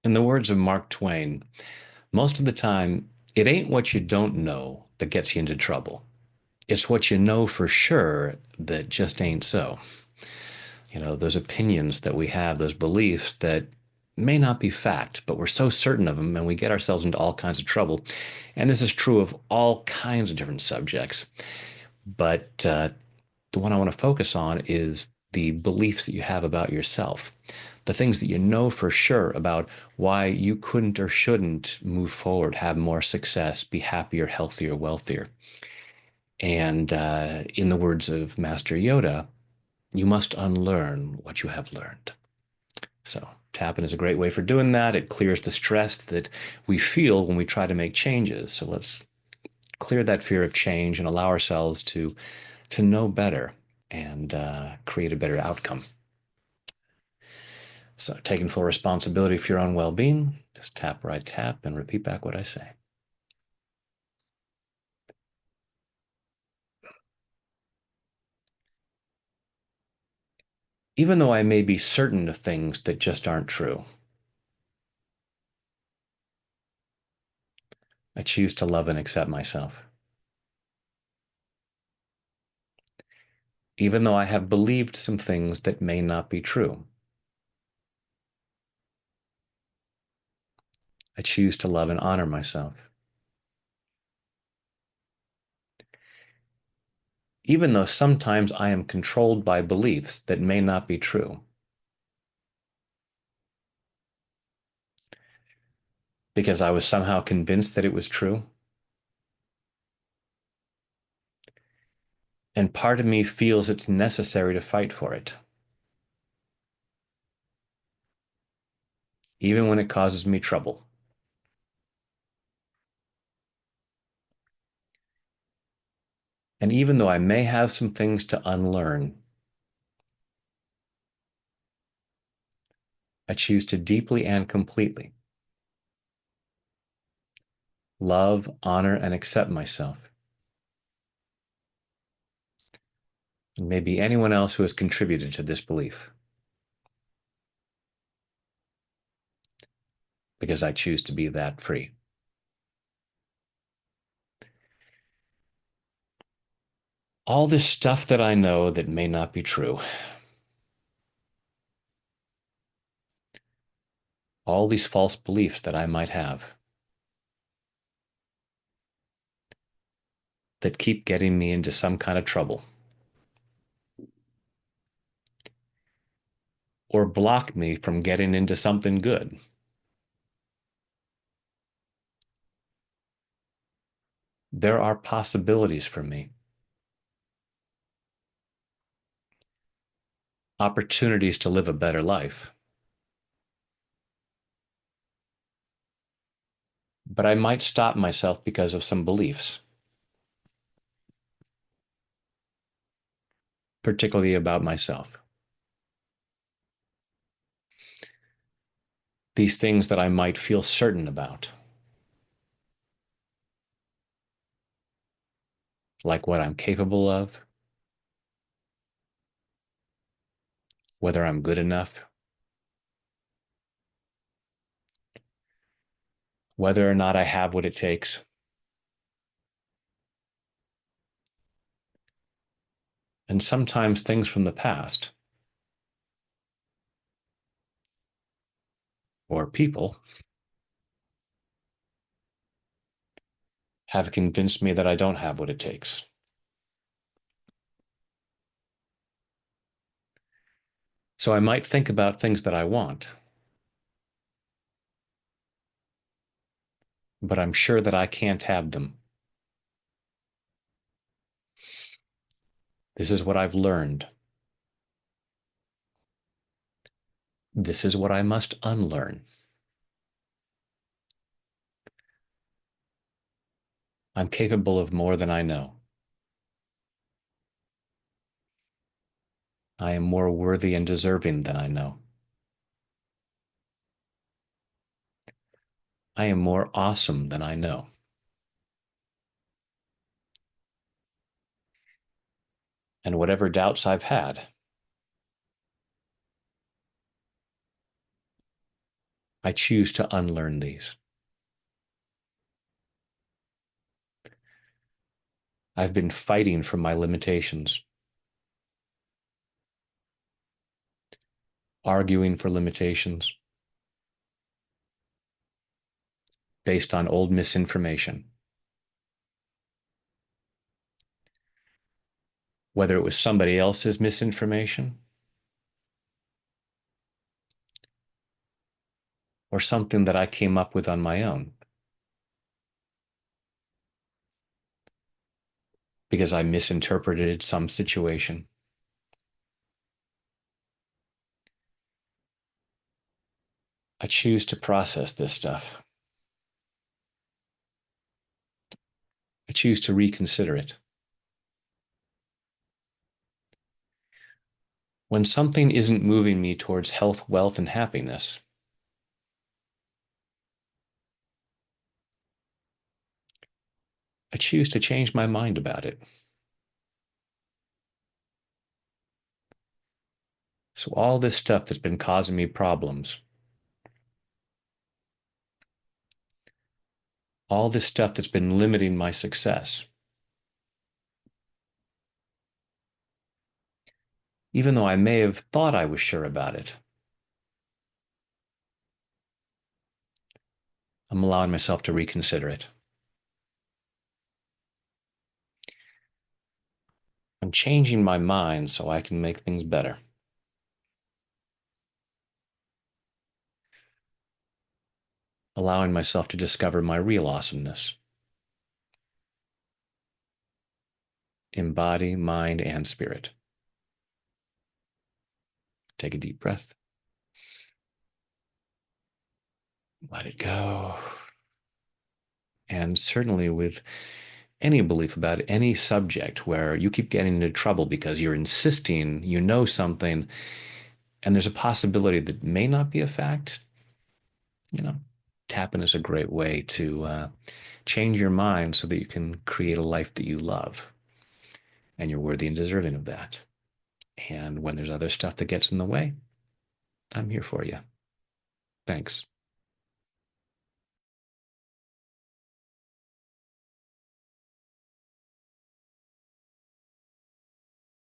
In the words of Mark Twain, most of the time, it ain't what you don't know that gets you into trouble. It's what you know for sure that just ain't so. Those opinions that we have, those beliefs that may not be fact, but we're so certain of them and we get ourselves into all kinds of trouble. And this is true of all kinds of different subjects. But the one I want to focus on is the beliefs that you have about yourself, the things that you know for sure about why you couldn't or shouldn't move forward, have more success, be happier, healthier, wealthier. And in the words of Master Yoda, you must unlearn what you have learned. So, tapping is a great way for doing that. It clears the stress that we feel when we try to make changes. So, let's clear that fear of change and allow ourselves to know better and create a better outcome. So, taking full responsibility for your own well being, just tap where I tap and repeat back what I say. Even though I may be certain of things that just aren't true, I choose to love and accept myself. Even though I have believed some things that may not be true, I choose to love and honor myself. Even though sometimes I am controlled by beliefs that may not be true, because I was somehow convinced that it was true, and part of me feels it's necessary to fight for it, even when it causes me trouble. And even though I may have some things to unlearn, I choose to deeply and completely love, honor, and accept myself, and maybe anyone else who has contributed to this belief, because I choose to be that free. All this stuff that I know that may not be true, all these false beliefs that I might have that keep getting me into some kind of trouble or block me from getting into something good. There are possibilities for me, opportunities to live a better life. But I might stop myself because of some beliefs, particularly about myself. These things that I might feel certain about, like what I'm capable of, whether I'm good enough, whether or not I have what it takes. And sometimes things from the past or people have convinced me that I don't have what it takes. So I might think about things that I want, but I'm sure that I can't have them. This is what I've learned. This is what I must unlearn. I'm capable of more than I know. I am more worthy and deserving than I know. I am more awesome than I know. And whatever doubts I've had, I choose to unlearn these. I've been fighting for my limitations, arguing for limitations based on old misinformation, whether it was somebody else's misinformation or something that I came up with on my own because I misinterpreted some situation. I choose to process this stuff. I choose to reconsider it. When something isn't moving me towards health, wealth, and happiness, I choose to change my mind about it. So, all this stuff that's been causing me problems, all this stuff that's been limiting my success, even though I may have thought I was sure about it, I'm allowing myself to reconsider it. I'm changing my mind so I can make things better, allowing myself to discover my real awesomeness in body, mind, and spirit. Take a deep breath. Let it go. And certainly with any belief about any subject where you keep getting into trouble because you're insisting you know something and there's a possibility that may not be a fact, you know, tapping is a great way to change your mind so that you can create a life that you love and you're worthy and deserving of that. And when there's other stuff that gets in the way, I'm here for you. Thanks.